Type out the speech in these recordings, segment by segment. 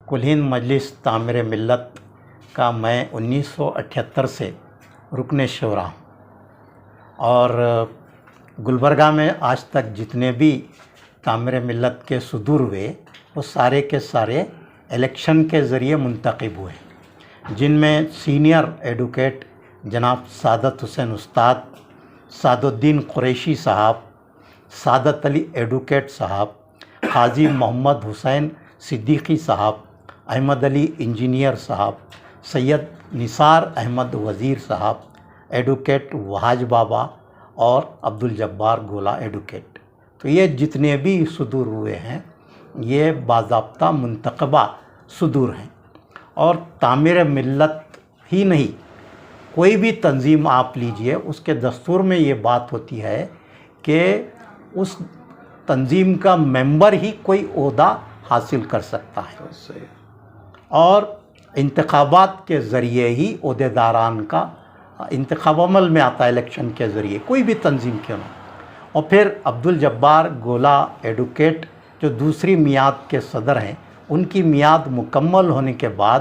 کل ہند مجلس تعمیر ملت کا میں 1978 سے رکن شورا ہوں، اور گلبرگہ میں آج تک جتنے بھی تعمیر ملت کے صدور ہوئے وہ سارے کے سارے الیکشن کے ذریعے منتخب ہوئے، جن میں سینئر ایڈوکیٹ جناب سعادت حسین استاد، سعد الدین قریشی صاحب، سعادت علی ایڈوکیٹ صاحب، قاضی محمد حسین صدیقی صاحب، احمد علی انجینئر صاحب، سید نثار احمد وزیر صاحب، ایڈوکیٹ وحاج بابا اور عبدالجبار گولا ایڈوکیٹ۔ تو یہ جتنے بھی صدور ہوئے ہیں یہ باضابطہ منتخبہ صدور ہیں، اور تعمیر ملت ہی نہیں، کوئی بھی تنظیم آپ لیجئے اس کے دستور میں یہ بات ہوتی ہے کہ اس تنظیم کا ممبر ہی کوئی عہدہ حاصل کر سکتا ہے، اور انتخابات کے ذریعے ہی عہدیداران کا انتخاب عمل میں آتا ہے، الیکشن کے ذریعے، کوئی بھی تنظیم کیوں نہ۔ اور پھر عبدالجبار گولا ایڈوکیٹ جو دوسری میعاد کے صدر ہیں، ان کی میعاد مکمل ہونے کے بعد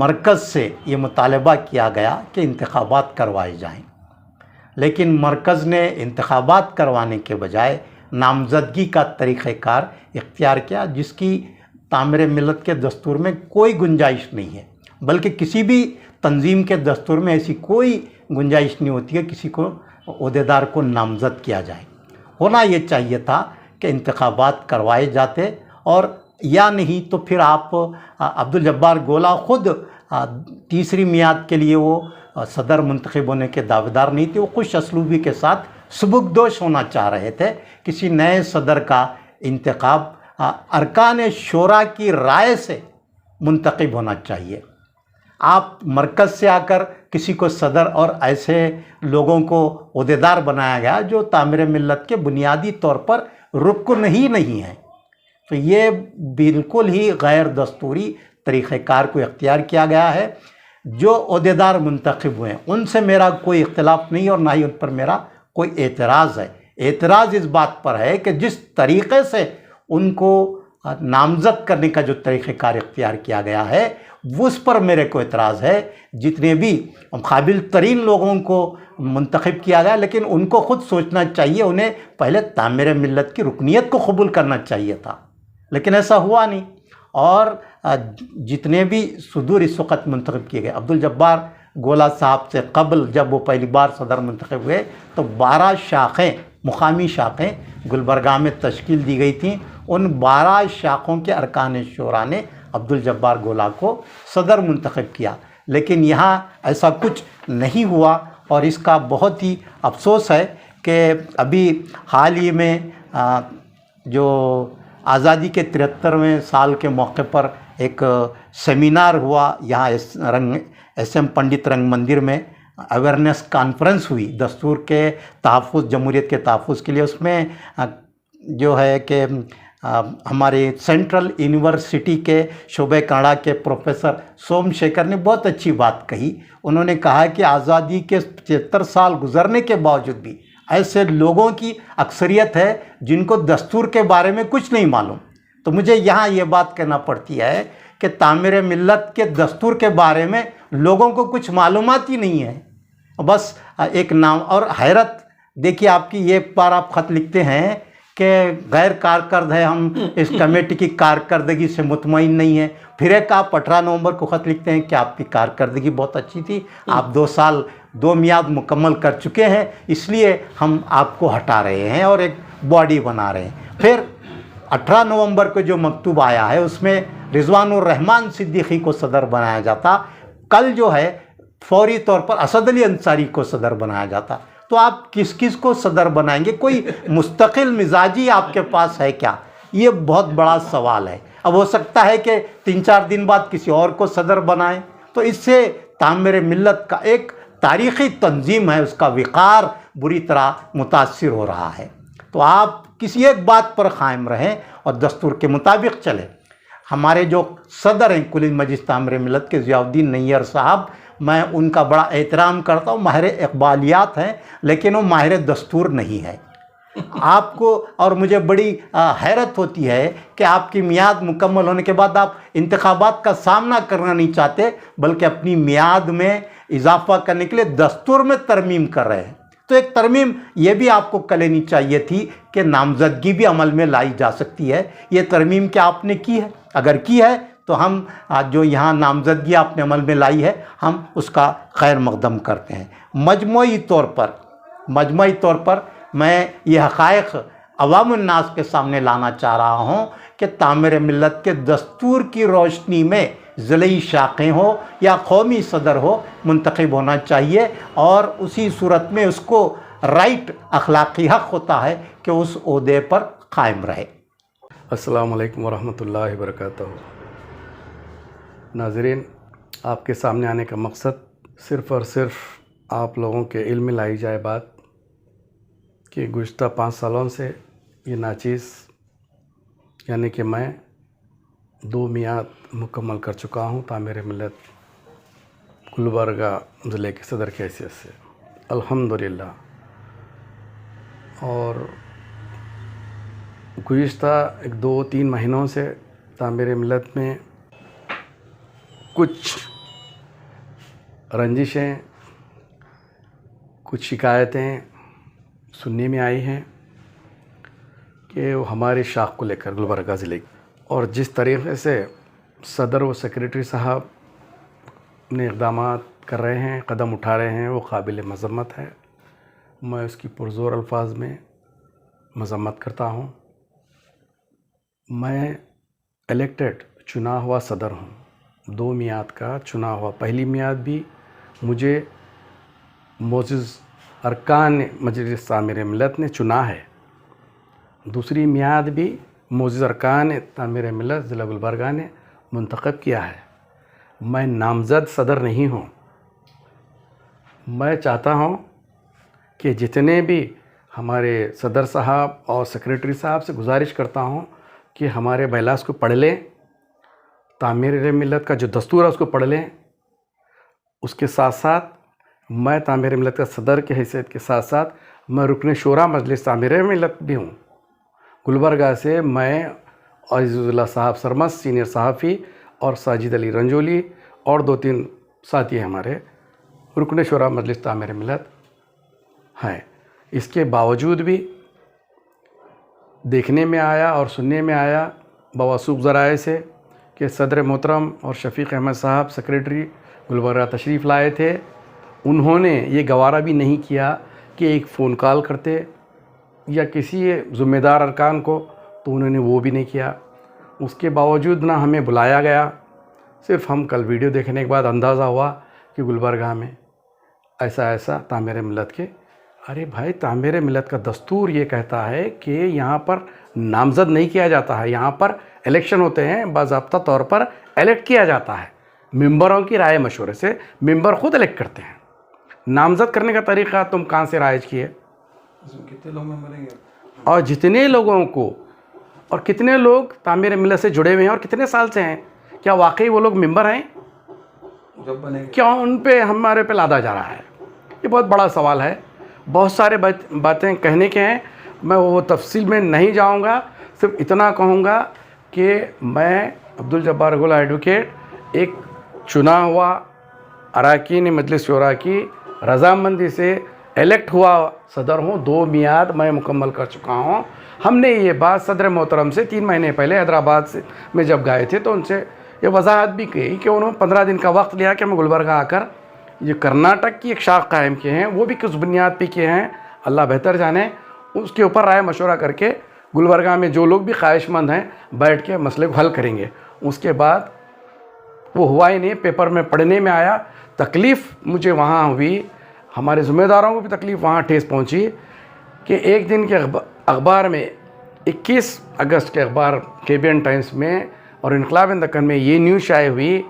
مرکز سے یہ مطالبہ کیا گیا کہ انتخابات کروائے جائیں، لیکن مرکز نے انتخابات کروانے کے بجائے نامزدگی کا طریقہ کار اختیار کیا، جس کی تعمیر ملت کے دستور میں کوئی گنجائش نہیں ہے، بلکہ کسی بھی تنظیم کے دستور میں ایسی کوئی گنجائش نہیں ہوتی ہے کسی کو عہدیدار کو نامزد کیا جائے۔ ہونا یہ چاہیے تھا کہ انتخابات کروائے جاتے، اور یا نہیں تو پھر آپ عبدالجبار گولا خود تیسری میعاد کے لیے وہ صدر منتخب ہونے کے دعویدار نہیں تھے، وہ خوش اسلوبی کے ساتھ سبکدوش ہونا چاہ رہے تھے۔ کسی نئے صدر کا انتخاب ارکان شورا کی رائے سے منتخب ہونا چاہیے۔ آپ مرکز سے آ کر کسی کو صدر اور ایسے لوگوں کو عہدیدار بنایا گیا جو تعمیر ملت کے بنیادی طور پر رکن ہی نہیں ہیں، تو یہ بالکل ہی غیر دستوری طریقہ کار کو اختیار کیا گیا ہے۔ جو عہدیدار منتخب ہوئے ہیں ان سے میرا کوئی اختلاف نہیں، اور نہ ہی ان پر میرا کوئی اعتراض ہے۔ اعتراض اس بات پر ہے کہ جس طریقے سے ان کو نامزد کرنے کا جو طریقہ کار اختیار کیا گیا ہے اس پر میرے کو اعتراض ہے۔ جتنے بھی قابل ترین لوگوں کو منتخب کیا گیا، لیکن ان کو خود سوچنا چاہیے، انہیں پہلے تعمیر ملت کی رکنیت کو قبول کرنا چاہیے تھا، لیکن ایسا ہوا نہیں۔ اور جتنے بھی صدور اس وقت منتخب کیے گئے، عبدالجبار گولا صاحب سے قبل جب وہ پہلی بار صدر منتخب ہوئے تو 12 شاخیں، مقامی شاخیں گلبرگہ میں تشکیل دی گئی تھیں۔ ان 12 شاخوں کے ارکان شورا نے عبدالجبار گولا کو صدر منتخب کیا، لیکن یہاں ایسا کچھ نہیں ہوا، اور اس کا بہت ہی افسوس ہے کہ ابھی حال ہی میں جو آزادی کے 73ویں سال کے موقع پر ایک سیمینار ہوا یہاں ایس ایم پنڈت رنگ مندر میں، اویرنیس کانفرنس ہوئی دستور کے تحفظ، جمہوریت کے تحفظ کے لیے۔ اس میں جو ہے کہ ہمارے سینٹرل یونیورسٹی کے شعبہ کنڑا کے پروفیسر سوم شیکھر نے بہت اچھی بات کہی۔ انہوں نے کہا کہ آزادی کے 75 سال گزرنے کے باوجود بھی ایسے لوگوں کی اکثریت ہے جن کو دستور کے بارے میں کچھ نہیں معلوم۔ تو مجھے یہاں یہ بات کہنا پڑتی ہے کہ تعمیر ملت کے دستور کے بارے میں لوگوں کو کچھ معلومات ہی نہیں ہے، بس ایک نام۔ اور حیرت دیکھیے آپ کی، یہ بار آپ خط لکھتے ہیں کہ غیر کارکرد ہے، ہم اس کمیٹی کی کارکردگی سے مطمئن نہیں ہیں۔ پھر ایک آپ 18 نومبر کو خط لکھتے ہیں کہ آپ کی کارکردگی بہت اچھی تھی، آپ 2 سال 2 میعاد مکمل کر چکے ہیں، اس لیے ہم آپ کو ہٹا رہے ہیں اور ایک باڈی بنا رہے ہیں۔ پھر 18 نومبر کو جو مکتوب آیا ہے اس میں رضوان الرحمن صدیقی کو صدر بنایا جاتا، کل جو ہے فوری طور پر اسد علی انصاری کو صدر بنایا جاتا۔ تو آپ کس کس کو صدر بنائیں گے؟ کوئی مستقل مزاجی آپ کے پاس ہے کیا؟ یہ بہت بڑا سوال ہے۔ اب ہو سکتا ہے کہ 3-4 دن بعد کسی اور کو صدر بنائیں، تو اس سے تعمیر ملت کا ایک تاریخی تنظیم ہے، اس کا وقار بری طرح متاثر ہو رہا ہے۔ تو آپ کسی ایک بات پر قائم رہیں اور دستور کے مطابق چلیں۔ ہمارے جو صدر ہیں کل ہند مجلس تعمیر ملت کے ضیاء الدین نیر صاحب، میں ان کا بڑا احترام کرتا ہوں، ماہر اقبالیات ہیں، لیکن وہ ماہر دستور نہیں ہے۔ آپ کو اور مجھے بڑی حیرت ہوتی ہے کہ آپ کی میعاد مکمل ہونے کے بعد آپ انتخابات کا سامنا کرنا نہیں چاہتے، بلکہ اپنی میعاد میں اضافہ کرنے کے لیے دستور میں ترمیم کر رہے ہیں۔ تو ایک ترمیم یہ بھی آپ کو کر لینی چاہیے تھی کہ نامزدگی بھی عمل میں لائی جا سکتی ہے۔ یہ ترمیم کیا آپ نے کی ہے؟ اگر کی ہے تو ہم جو یہاں نامزدگی آپ نے عمل میں لائی ہے، ہم اس کا خیر مقدم کرتے ہیں۔ مجموعی طور پر میں یہ حقائق عوام الناس کے سامنے لانا چاہ رہا ہوں کہ تعمیر ملت کے دستور کی روشنی میں ضلعی شاخیں ہو یا قومی صدر ہو منتخب ہونا چاہیے، اور اسی صورت میں اس کو رائٹ اخلاقی حق ہوتا ہے کہ اس عہدے پر قائم رہے۔ السلام علیکم ورحمۃ اللہ وبرکاتہ۔ ناظرین، آپ کے سامنے آنے کا مقصد صرف اور صرف آپ لوگوں کے علم میں لائی جائے بات کہ گزشتہ 5 سالوں سے یہ ناچیز یعنی کہ میں 2 میعاد مکمل کر چکا ہوں تعمیر ملت گلبرگہ ضلع کے صدر کی حیثیت سے، الحمدللہ۔ اور گزشتہ 2-3 مہینوں سے تعمیر ملت میں کچھ رنجشیں، کچھ شکایتیں سننے میں آئی ہیں کہ وہ ہماری شاخ کو لے کر گلبرگہ ضلع کی، اور جس طریقے سے صدر و سیکریٹری صاحب نے اقدامات کر رہے ہیں، قدم اٹھا رہے ہیں، وہ قابل مذمت ہے۔ میں اس کی پرزور الفاظ میں مذمت کرتا ہوں۔ میں الیکٹڈ چنا ہوا صدر ہوں، 2 میعاد کا چنا ہوا۔ پہلی میعاد بھی مجھے معزز ارکان مجلس تعمیر ملت نے چنا ہے، دوسری میعاد بھی معزز ارکان تعمیر ملت ضلع گلبرگہ نے منتخب کیا ہے۔ میں نامزد صدر نہیں ہوں۔ میں چاہتا ہوں کہ جتنے بھی ہمارے صدر صاحب اور سیکریٹری صاحب سے گزارش کرتا ہوں کہ ہمارے بیلاس کو پڑھ لیں، تعمیر ملت کا جو دستور ہے اس کو پڑھ لیں۔ اس کے ساتھ ساتھ میں تعمیر ملت کا صدر کی حیثیت کے ساتھ ساتھ میں رکن شورا مجلس تعمیر ملت بھی ہوں۔ گلبرگہ سے میں عزیز اللہ صاحب سرمس سینئر صحافی اور ساجد علی رنجولی اور 2-3 ساتھی ہمارے رکن شورا مجلس تعمیر ملت ہیں۔ اس کے باوجود بھی دیکھنے میں آیا اور سننے میں آیا بوثوق ذرائع سے کہ صدر محترم اور شفیق احمد صاحب سیکریٹری گلبرگہ تشریف لائے تھے، انہوں نے یہ گوارا بھی نہیں کیا کہ ایک فون کال کرتے یا کسی ذمہ دار ارکان کو، تو انہوں نے وہ بھی نہیں کیا۔ اس کے باوجود نہ ہمیں بلایا گیا، صرف ہم کل ویڈیو دیکھنے کے بعد اندازہ ہوا کہ گلبرگہ میں ایسا تعمیر ملت کے۔ ارے بھائی، تعمیر ملت کا دستور یہ کہتا ہے کہ یہاں پر نامزد نہیں کیا جاتا ہے، یہاں پر الیکشن ہوتے ہیں، باضابطہ طور پر الیکٹ کیا جاتا ہے، ممبروں کی رائے مشورے سے ممبر خود الیکٹ کرتے ہیں۔ نامزد کرنے کا طریقہ تم کہاں سے رائج کیے؟ کتنے لوگ ممبر ہیں؟ اور جتنے لوگوں کو، اور کتنے لوگ تعمیر ملت سے جڑے ہوئے ہیں اور کتنے سال سے ہیں، کیا واقعی وہ لوگ ممبر ہیں؟ جب بنے گا کیا ان پہ ہمارے پہ لادا جا رہا ہے؟ یہ بہت بڑا سوال ہے۔ بہت سارے باتیں کہنے کے ہیں، میں وہ تفصیل میں نہیں جاؤں گا، صرف اتنا کہوں گا کہ میں عبدالجبار گل ایڈوکیٹ ایک چنا ہوا اراکین مجلس شورا کی رضامندی سے الیکٹ ہوا صدر ہوں۔ 2 میعاد میں مکمل کر چکا ہوں۔ ہم نے یہ بات صدر محترم سے 3 مہینے پہلے حیدرآباد سے میں جب گئے تھے تو ان سے یہ وضاحت بھی کی کہ انہوں نے 15 دن کا وقت لیا کہ میں گلبرگہ آ کر یہ کرناٹک کی ایک شاخ قائم کیے ہیں، وہ بھی کس بنیاد پہ کیے ہیں اللہ بہتر جانے، اس کے اوپر رائے مشورہ کر کے گلبرگہ میں جو لوگ بھی خواہش مند ہیں بیٹھ کے مسئلے کو حل کریں گے۔ اس کے بعد وہ ہوا ہی نہیں، پیپر میں پڑھنے میں آیا، تکلیف مجھے وہاں ہوئی، ہمارے ذمہ داروں کو بھی تکلیف وہاں ٹھیس پہنچی کہ ایک دن کے اخبار میں 21 اگست کے اخبار KBN ٹائمز میں اور انقلاب دکن میں یہ نیوز شائع ہوئی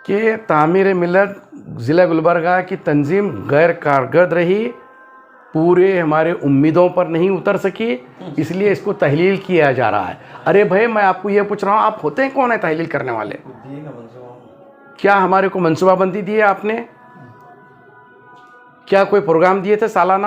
کہ تعمیر ملت ضلع گلبرگہ کی تنظیم غیر کارگرد رہی، پورے ہمارے امیدوں پر نہیں اتر سکی، اس لیے اس کو تحلیل کیا جا رہا ہے۔ ارے بھائی، میں آپ کو یہ پوچھ رہا ہوں، آپ ہوتے ہیں کون ہیں تحلیل کرنے والے؟ کیا ہمارے کو منصوبہ بندی دی ہے آپ نے؟ کیا کوئی پروگرام دیے تھے سالانہ؟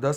10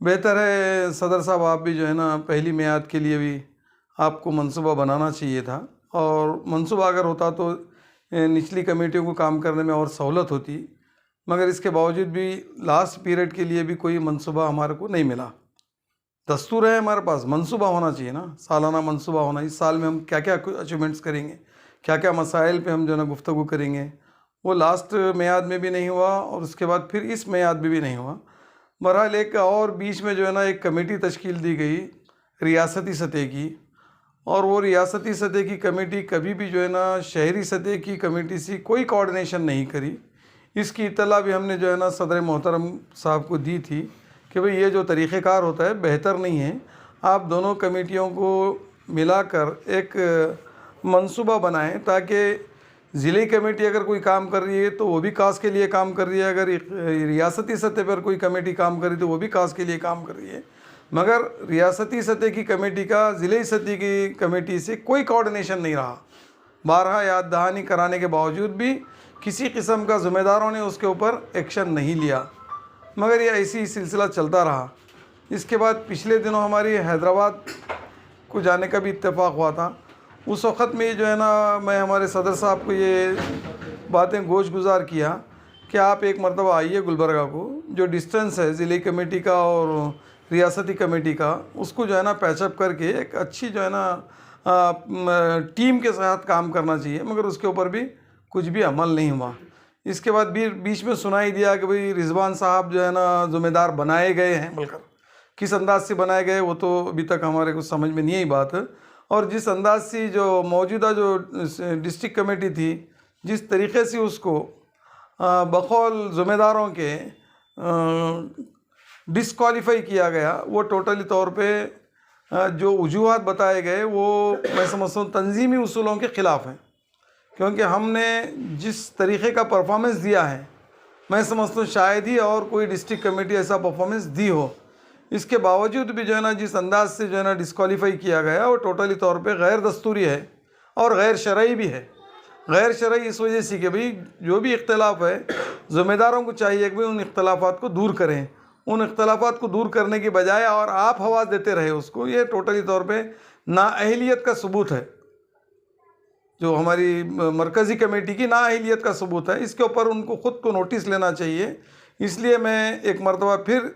بہتر ہے صدر صاحب آپ بھی جو ہے نا پہلی میعاد کے لیے بھی آپ کو منصوبہ بنانا چاہیے تھا، اور منصوبہ اگر ہوتا تو نچلی کمیٹیوں کو کام کرنے میں اور سہولت ہوتی، مگر اس کے باوجود بھی لاسٹ پیریڈ کے لیے بھی کوئی منصوبہ ہمارے کو نہیں ملا۔ دستور ہے ہمارے پاس، منصوبہ ہونا چاہیے نا، سالانہ منصوبہ ہونا، اس سال میں ہم کیا کیا اچیومنٹس کریں گے، کیا کیا مسائل پہ ہم جو ہے نا گفتگو کریں گے، وہ لاسٹ میعاد میں بھی نہیں ہوا، اور اس کے بعد پھر اس میعاد میں بھی نہیں ہوا۔ بہرحال ایک اور بیچ میں جو ہے نا ایک کمیٹی تشکیل دی گئی ریاستی سطح کی، اور وہ ریاستی سطح کی کمیٹی کبھی بھی جو ہے نا شہری سطح کی کمیٹی سے کوئی کوآرڈینیشن نہیں کری۔ اس کی اطلاع بھی ہم نے جو ہے نا صدر محترم صاحب کو دی تھی کہ بھئی یہ جو طریقہ کار ہوتا ہے بہتر نہیں ہے، آپ دونوں کمیٹیوں کو ملا کر ایک منصوبہ بنائیں تاکہ ضلعی کمیٹی اگر کوئی کام کر رہی ہے تو وہ بھی کاز کے لیے کام کر رہی ہے، اگر ریاستی سطح پر کوئی کمیٹی کام کر رہی ہے تو وہ بھی کاز کے لیے کام کر رہی ہے، مگر ریاستی سطح کی کمیٹی کا ضلعی سطح کی کمیٹی سے کوئی کوآرڈینیشن نہیں رہا۔ بارہا یاد دہانی کرانے کے باوجود بھی کسی قسم کا ذمہ داروں نے اس کے اوپر ایکشن نہیں لیا، مگر یہ ایسی سلسلہ چلتا رہا۔ اس کے بعد پچھلے دنوں ہماری حیدرآباد کو جانے کا بھی اتفاق ہوا تھا۔ اس وقت میں جو ہے نا میں ہمارے صدر صاحب کو یہ باتیں گوش گزار کیا کہ آپ ایک مرتبہ آئیے گلبرگہ کو، جو ڈسٹنس ہے ضلعی کمیٹی کا اور ریاستی کمیٹی کا، اس کو جو ہے نا پیچ اپ کر کے ایک اچھی جو ہے نا ٹیم کے ساتھ کام کرنا چاہیے، مگر اس کے اوپر بھی کچھ بھی عمل نہیں ہوا۔ اس کے بعد بھی بیچ میں سنائی دیا کہ بھئی رضوان صاحب جو ہے نا ذمہ دار بنائے گئے ہیں، بول کر کس انداز سے بنائے گئے وہ تو ابھی تک ہمارے کو سمجھ میں نہیں آئی بات، اور جس انداز سے جو موجودہ جو ڈسٹرکٹ کمیٹی تھی، جس طریقے سے اس کو بقول ذمہ داروں کے ڈسکوالیفائی کیا گیا، وہ ٹوٹلی طور پہ جو وجوہات بتائے گئے وہ میں سمجھتا ہوں تنظیمی اصولوں کے خلاف ہیں، کیونکہ ہم نے جس طریقے کا پرفارمنس دیا ہے میں سمجھتا ہوں شاید ہی اور کوئی ڈسٹرکٹ کمیٹی ایسا پرفارمنس دی ہو۔ اس کے باوجود بھی جو ہے نا جس انداز سے جو ہے نا ڈسکوالیفائی کیا گیا وہ ٹوٹلی طور پہ غیر دستوری ہے اور غیر شرعی بھی ہے۔ غیر شرعی اس وجہ سے کہ بھئی جو بھی اختلاف ہے ذمہ داروں کو چاہیے کہ ان اختلافات کو دور کریں، ان اختلافات کو دور کرنے کی بجائے اور آپ آواز دیتے رہے اس کو، یہ ٹوٹلی طور پہ نااہلیت کا ثبوت ہے، جو ہماری مرکزی کمیٹی کی نااہلیت کا ثبوت ہے۔ اس کے اوپر ان کو خود کو نوٹس لینا چاہیے۔ اس لیے میں ایک مرتبہ پھر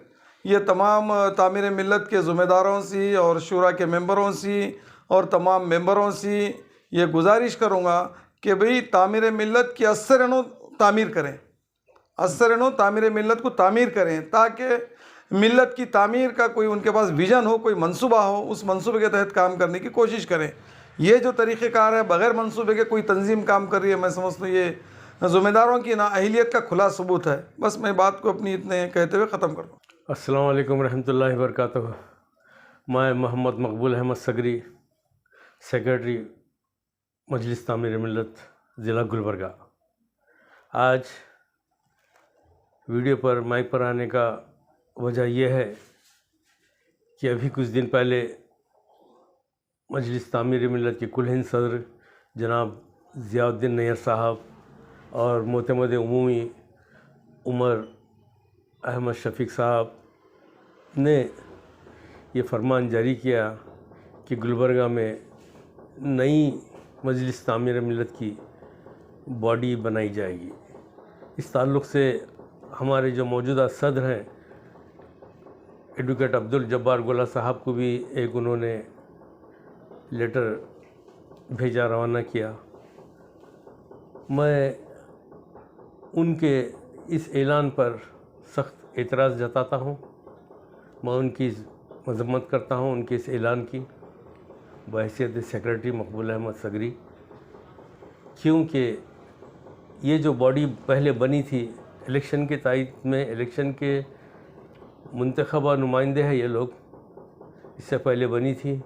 یہ تمام تعمیر ملت کے ذمہ داروں سے اور شورا کے ممبروں سے اور تمام ممبروں سے یہ گزارش کروں گا کہ بھئی تعمیر ملت کی اثر نو تعمیر کریں، اثر نو تعمیر ملت کو تعمیر کریں، تاکہ ملت کی تعمیر کا کوئی ان کے پاس ویژن ہو، کوئی منصوبہ ہو، اس منصوبے کے تحت کام کرنے کی کوشش کریں۔ یہ جو طریقہ کار ہے بغیر منصوبے کے کوئی تنظیم کام کر رہی ہے، میں سمجھتا ہوں یہ ذمہ داروں کی نااہلیت کا کھلا ثبوت ہے۔ بس میں بات کو اپنی اتنے کہتے ہوئے ختم کرتا ہوں۔ السلام علیکم ورحمۃ اللہ وبرکاتہ۔ میں محمد مقبول احمد صگری، سیکرٹری مجلس تعمیر ملت ضلع گلبرگہ۔ آج ویڈیو پر مائک پر آنے کا وجہ یہ ہے کہ ابھی کچھ دن پہلے مجلس تعمیر ملت کے کل ہند صدر جناب ضیاء الدین نیّر صاحب اور معتمد عمومی عمر احمد شفیق صاحب نے یہ فرمان جاری کیا کہ گلبرگہ میں نئی مجلس تعمیر ملت کی باڈی بنائی جائے گی۔ اس تعلق سے ہمارے جو موجودہ صدر ہیں ایڈوکیٹ عبدالجبار گولا صاحب کو بھی ایک انہوں نے لیٹر بھیجا، روانہ کیا۔ میں ان کے اس اعلان پر سخت اعتراض جتاتا ہوں، میں ان کی مذمت کرتا ہوں ان کے اس اعلان کی بحیثیت سیکرٹری مقبول احمد صگری، کیونکہ یہ جو باڈی پہلے بنی تھی الیکشن کے تائید میں، الیکشن کے منتخبہ نمائندے ہیں یہ لوگ، اس سے پہلے بنی تھی،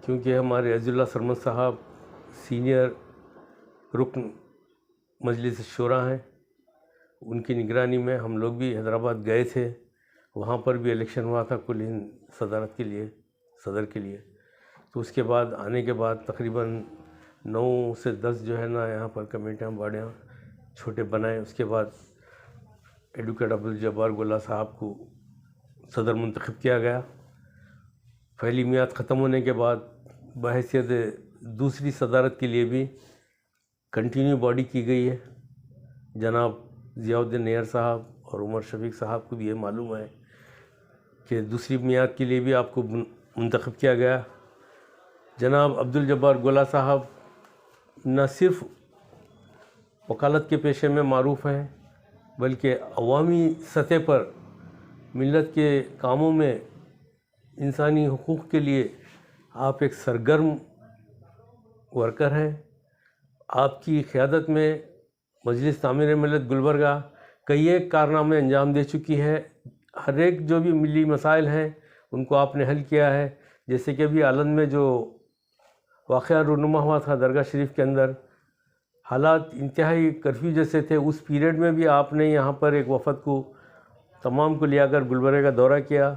کیونکہ ہمارے عزیز اللہ سرمد صاحب سینئر رکن مجلس شورا ہیں، ان کی نگرانی میں ہم لوگ بھی حیدرآباد گئے تھے، وہاں پر بھی الیکشن ہوا تھا کل ہند صدارت کے لیے، صدر کے لیے۔ تو اس کے بعد آنے کے بعد تقریباً 9 سے 10 جو ہے نا یہاں پر کمیٹیاں باڑیاں چھوٹے بنائے۔ اس کے بعد ایڈوکیٹ عبدالجبار گولا صاحب کو صدر منتخب کیا گیا. پہلی میعاد ختم ہونے کے بعد بحیثیت دوسری صدارت کے لیے بھی کنٹینیو باڈی کی گئی ہے. جناب ضیاء الدین نیئر صاحب اور عمر شفیق صاحب کو بھی یہ معلوم ہے کہ دوسری میعاد کے لیے بھی آپ کو منتخب کیا گیا. جناب عبدالجبار گولا صاحب نہ صرف وکالت کے پیشے میں معروف ہیں بلکہ عوامی سطح پر ملت کے کاموں میں انسانی حقوق کے لیے آپ ایک سرگرم ورکر ہیں. آپ کی قیادت میں مجلس تعمیر ملت گلبرگہ کئی ایک کارنامے انجام دے چکی ہے. ہر ایک جو بھی ملی مسائل ہیں ان کو آپ نے حل کیا ہے. جیسے کہ ابھی آلند میں جو واقعہ رونما ہوا تھا درگاہ شریف کے اندر، حالات انتہائی کرفیو جیسے تھے. اس پیریڈ میں بھی آپ نے یہاں پر ایک وفد کو تمام کو لیا کر گلبرگہ کا دورہ کیا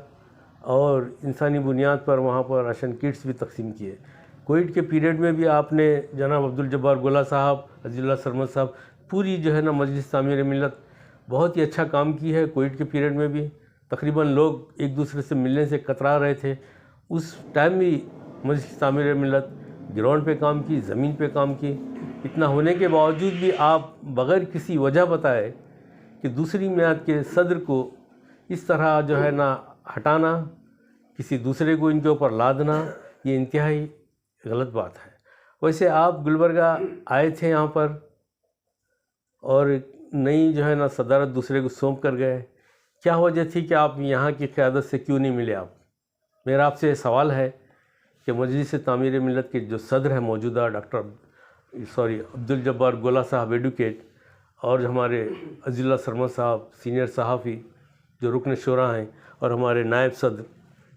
اور انسانی بنیاد پر وہاں پر راشن کٹس بھی تقسیم کیے. کووڈ کے پیریڈ میں بھی آپ نے جناب عبدالجبار گولا صاحب، عزیز اللہ سرمد صاحب، پوری جو ہے نا مجلس تعمیر ملت بہت ہی اچھا کام کی ہے. کووڈ کے پیریڈ میں بھی تقریباً لوگ ایک دوسرے سے ملنے سے کترا رہے تھے. اس ٹائم بھی مجلس تعمیر ملت گراؤنڈ پہ کام کی، زمین پہ کام کی. اتنا ہونے کے باوجود بھی آپ بغیر کسی وجہ بتائے کہ دوسری میعاد کے صدر کو اس طرح جو ہے نا ہٹانا، کسی دوسرے کو ان کے اوپر لادنا، یہ انتہائی غلط بات ہے. ویسے آپ گلبرگہ آئے تھے یہاں پر اور نئی جو ہے نا صدارت دوسرے کو سونپ کر گئے. کیا وجہ تھی کہ آپ یہاں کی قیادت سے کیوں نہیں ملے؟ میرا آپ سے سوال ہے کہ مجلس تعمیر ملت کے جو صدر ہیں موجودہ عبدالجبار گولا صاحب ایڈوکیٹ، اور ہمارے عزیز اللہ سرمد صاحب سینئر صحافی جو رکن شورا ہیں، اور ہمارے نائب صدر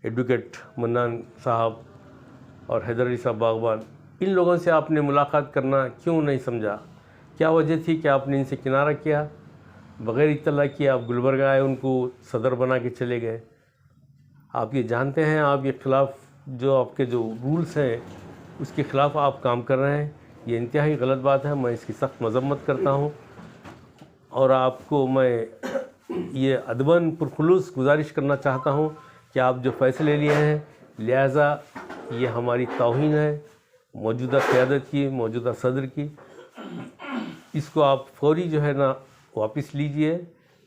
ایڈوکیٹ منان صاحب اور حیدر علی صاحب باغبان، ان لوگوں سے آپ نے ملاقات کرنا کیوں نہیں سمجھا؟ کیا وجہ تھی کہ آپ نے ان سے کنارہ کیا، بغیر اطلاع کیا آپ گلبرگہ آئے، ان کو صدر بنا کے چلے گئے؟ آپ یہ جانتے ہیں آپ کے خلاف جو آپ کے جو رولز ہیں اس کے خلاف آپ کام کر رہے ہیں. یہ انتہائی غلط بات ہے. میں اس کی سخت مذمت کرتا ہوں اور آپ کو میں یہ ادباً پرخلوص گزارش کرنا چاہتا ہوں کہ آپ جو فیصلے لیے ہیں لہٰذا یہ ہماری توہین ہے موجودہ قیادت کی، موجودہ صدر کی. اس کو آپ فوری جو ہے نا واپس لیجئے.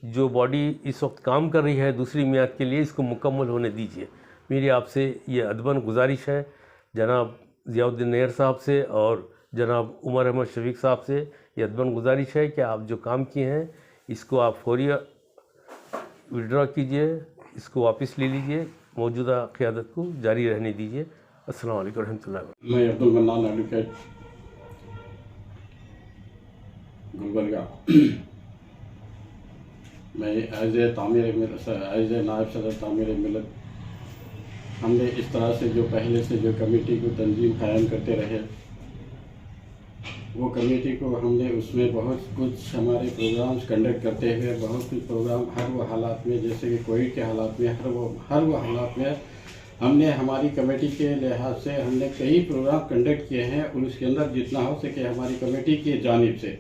جو باڈی اس وقت کام کر رہی ہے دوسری میعاد کے لیے، اس کو مکمل ہونے دیجئے. میری آپ سے یہ ادباً گزارش ہے، جناب ضیاء الدین نیئر صاحب سے اور جناب عمر احمد شفیق صاحب سے یہ ادباً گزارش ہے کہ آپ جو کام کیے ہیں اس کو آپ فوری وڈرا کیجئے، اس کو واپس لے لیجئے، موجودہ قیادت کو جاری رہنے دیجئے. السلام علیکم ورحمۃ اللہ وبرکاتہ. میں عبدالمنان ایڈوکیٹ گلبرگہ، میں ایز اے نائب صدر تعمیر ملت، ہم نے اس طرح سے جو پہلے سے جو کمیٹی کو تنظیم قائم کرتے رہے، وہ کمیٹی کو ہم نے اس میں بہت کچھ ہمارے پروگرامز کنڈکٹ کرتے ہوئے بہت کچھ پروگرام ہر وہ حالات میں، جیسے کہ کووڈ کے حالات میں ہر وہ حالات میں ہم نے ہماری کمیٹی کے لحاظ سے ہم نے کئی پروگرام کنڈکٹ کیے ہیں. اور اس کے اندر جتنا ہو سکے ہماری کمیٹی کی جانب سے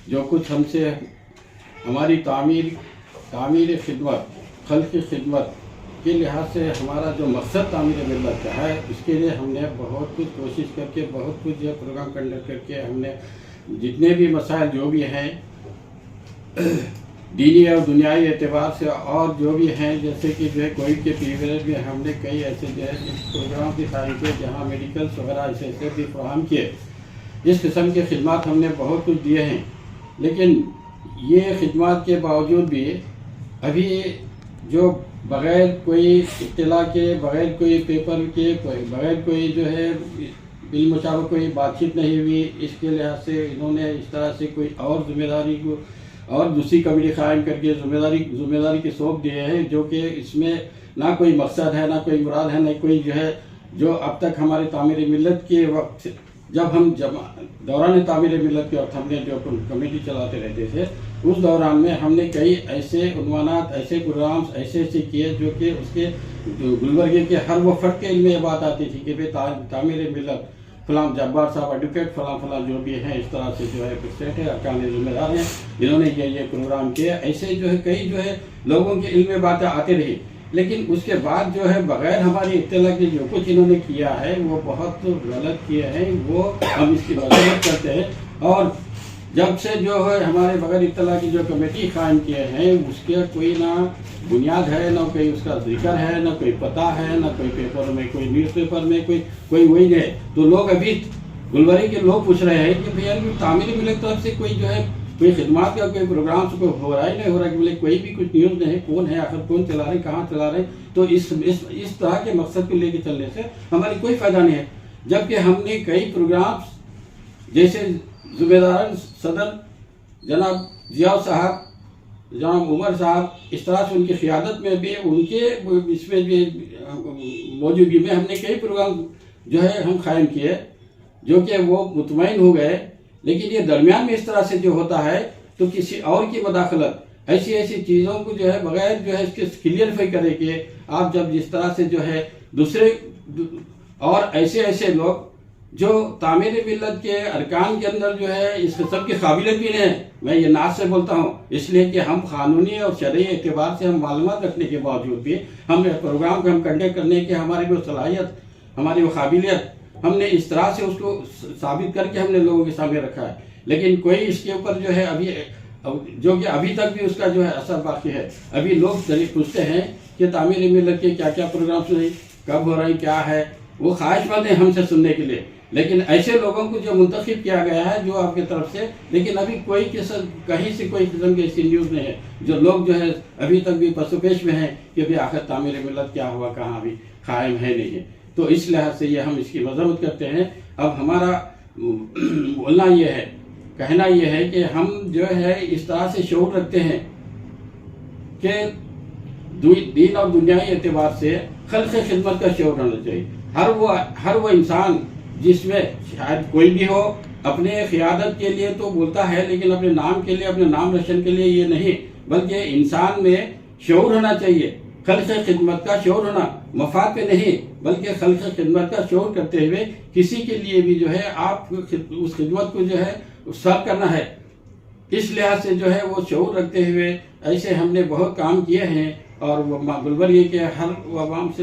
جو کچھ ہم سے ہماری تعمیر خدمت، خلقی خدمت کے لحاظ سے ہمارا جو مقصد تعمیر ملت کا ہے، اس کے لیے ہم نے بہت کچھ کوشش کر کے بہت کچھ جو پروگرام کنڈکٹ کر کے ہم نے جتنے بھی مسائل جو بھی ہیں دینی اور دنیائی اعتبار سے اور جو بھی ہیں، جیسے کہ جو ہے کووڈ کے پیریڈ میں ہم نے کئی ایسے جو ہے پروگرام بھی قائم کیے جہاں میڈیکلس وغیرہ ایسے بھی فراہم کیے. اس قسم کے خدمات ہم نے بہت کچھ دیے ہیں. لیکن یہ خدمات کے باوجود بھی ابھی جو بغیر کوئی اطلاع کے، بغیر کوئی پیپر کے، بغیر کوئی جو ہے بالمشابہ کوئی بات چیت نہیں ہوئی، اس کے لحاظ سے انہوں نے اس طرح سے کوئی اور ذمہ داری کو اور دوسری کمیٹی قائم کر کے ذمہ داری کے سونپ دیے ہیں، جو کہ اس میں نہ کوئی مقصد ہے، نہ کوئی مراد ہے، نہ کوئی جو ہے جو اب تک ہمارے تعمیر ملت کے وقت جب ہم دوران تعمیر ملت کے وقت ہم نے جو کمیٹی چلاتے رہتے تھے، اس دوران میں ہم نے کئی ایسے عنوانات، ایسے پروگرامز ایسے کیے جو کہ اس کے گلبرگے کے ہر وہ فرد کے علم میں یہ بات آتی تھی کہ تعمیر ملت فلاں جبار صاحب ایڈوکیٹ فلاں جو بھی ہیں، اس طرح سے جو ہے پریسیڈنٹ ہے، ارکان ذمہ دار ہیں، انہوں نے یہ پروگرام کیا. ایسے جو ہے کئی جو ہے لوگوں کے علم میں باتیں آتی رہی. لیکن اس کے بعد جو ہے بغیر ہماری اطلاع کے جو کچھ انہوں نے کیا ہے وہ بہت غلط کیے ہیں، وہ ہم اس کی مذمت کرتے ہیں۔ اور جب سے جو ہے ہمارے بغیر اطلاع کی جو کمیٹی قائم کیے ہیں اس کے کوئی نہ بنیاد ہے، نہ کوئی اس کا ذکر ہے، نہ کوئی پتہ ہے، نہ کوئی پیپر میں، کوئی نیوز پیپر میں کوئی وہی ہے۔ تو لوگ ابھی گلبرگہ کے لوگ پوچھ رہے ہیں کہ بھیا تعمیری ملک طرف سے کوئی جو ہے کوئی خدمات کا کوئی پروگرام سے کوئی ہو رہا ہے نہیں ہو رہا کہ بولے کوئی بھی کچھ نیوز نہیں ہے، کون ہے آخر، کون چلا رہے، کہاں چلا رہے۔ تو اس طرح کے مقصد کو لے کے چلنے سے ہماری کوئی فائدہ نہیں ہے، جبکہ ہم نے کئی پروگرامز جیسے ذمہ دار صدر جناب ضیاء صاحب، جناب عمر صاحب، اس طرح سے ان کی قیادت میں بھی، ان کے اس میں بھی موجودگی میں ہم نے کئی پروگرام جو ہے ہم قائم کیے، جو کہ وہ مطمئن ہو گئے۔ لیکن یہ درمیان میں اس طرح سے جو ہوتا ہے تو کسی اور کی مداخلت ایسی چیزوں کو جو ہے بغیر جو ہے اس کے کلیئرفائی کرے کہ آپ جب جس طرح سے جو ہے دوسرے اور ایسے لوگ جو تعمیر ملت کے ارکان کے اندر جو ہے اس قسم کی قابلیت بھی نہیں ہے، میں یہ ناز سے بولتا ہوں، اس لیے کہ ہم قانونی اور شرعی اعتبار سے ہم معلومات رکھنے کے باوجود بھی ہم پروگرام کو ہم کنڈکٹ کرنے کی ہماری وہ صلاحیت، ہماری وہ قابلیت، ہم نے اس طرح سے اس کو ثابت کر کے ہم نے لوگوں کے سامنے رکھا ہے۔ لیکن کوئی اس کے اوپر جو ہے ابھی جو کہ ابھی تک بھی اس کا جو ہے اثر باقی ہے۔ ابھی لوگ پوچھتے ہیں کہ تعمیر ملت کے کیا کیا پروگرامس ہیں، کب ہو رہے ہیں، کیا ہے، وہ خواہش مند ہیں ہم سے سننے کے لیے، لیکن ایسے لوگوں کو جو منتخب کیا گیا ہے جو آپ کی طرف سے، لیکن ابھی کوئی کہیں سے کوئی قسم کی ایسی نیوز نہیں ہے، جو لوگ جو ہے ابھی تک بھی پس و پیش میں ہیں کہ بھی آخر تعمیر ملت کیا ہوا، کہاں ابھی قائم ہے نہیں ہے۔ تو اس لحاظ سے یہ ہم اس کی مذمت کرتے ہیں۔ اب ہمارا بولنا یہ ہے، کہنا یہ ہے کہ ہم جو ہے اس طرح سے شعور رکھتے ہیں کہ دین اور دنیائی اعتبار سے خلق خدمت کا شعور ہونا چاہیے۔ ہر وہ انسان جس میں شاید کوئی بھی ہو، اپنے قیادت کے لیے تو بولتا ہے لیکن اپنے نام کے لیے، اپنے نام روشن کے لیے یہ نہیں، بلکہ انسان میں شعور ہونا چاہیے، خلق خدمت کا شعور ہونا، مفاد پہ نہیں بلکہ خلق خدمت کا شعور کرتے ہوئے کسی کے لیے بھی جو ہے آپ اس خدمت کو جو ہے سرو کرنا ہے۔ اس لحاظ سے جو ہے وہ شعور رکھتے ہوئے ایسے ہم نے بہت کام کیے ہیں، اور گلبرگہ کے ہر عوام سے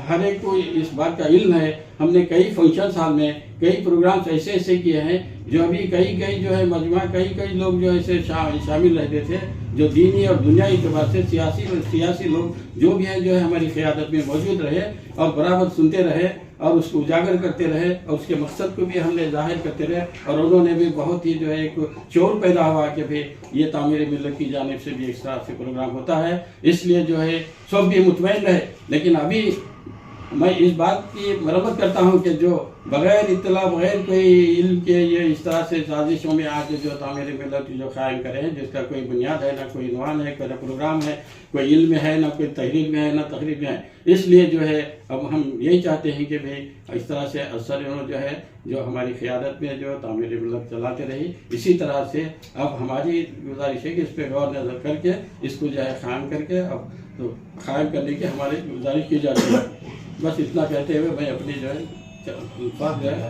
ہر ایک کو اس بات کا علم ہے۔ ہم نے کئی فنکشن سال میں کئی پروگرامز ایسے کیے ہیں جو ابھی کئی جو ہے مجموعہ کئی لوگ جو ایسے شامل رہتے تھے، جو دینی اور دنیائی اعتبار سے سیاسی لوگ جو بھی ہیں جو ہے ہماری قیادت میں موجود رہے اور برابر سنتے رہے اور اس کو اجاگر کرتے رہے اور اس کے مقصد کو بھی ہم نے ظاہر کرتے رہے، اور انہوں نے بھی بہت ہی جو ہے ایک شعور پیدا ہوا کہ بھئی یہ تعمیر ملت کی جانب سے بھی ایک طرح سے پروگرام ہوتا ہے، اس لیے جو ہے سب بھی مطمئن رہے۔ لیکن ابھی میں اس بات کی مرمت کرتا ہوں کہ جو بغیر اطلاع، بغیر کوئی علم کے یہ اس طرح سے سازشوں میں آ کے جو تعمیر ملت جو قائم کرے ہیں، جس کا کوئی بنیاد ہے، نہ کوئی عنوان ہے، کوئی پروگرام ہے، کوئی علم ہے، نہ کوئی تحریر میں ہے، نہ تقریب میں ہے، اس لیے جو ہے اب ہم یہی چاہتے ہیں کہ بھئی اس طرح سے اثر جو ہے جو ہماری قیادت میں جو تعمیر ملت چلاتے رہی، اسی طرح سے اب ہماری گزارش ہے کہ اس پہ غور نظر کر کے اس کو جو ہے قائم کر کے اب تو قائم کرنے کی ہماری گزارش کی جاتی ہے۔ بس اتنا کہتے ہوئے میں اپنی جو ہے الفاظ جو ہے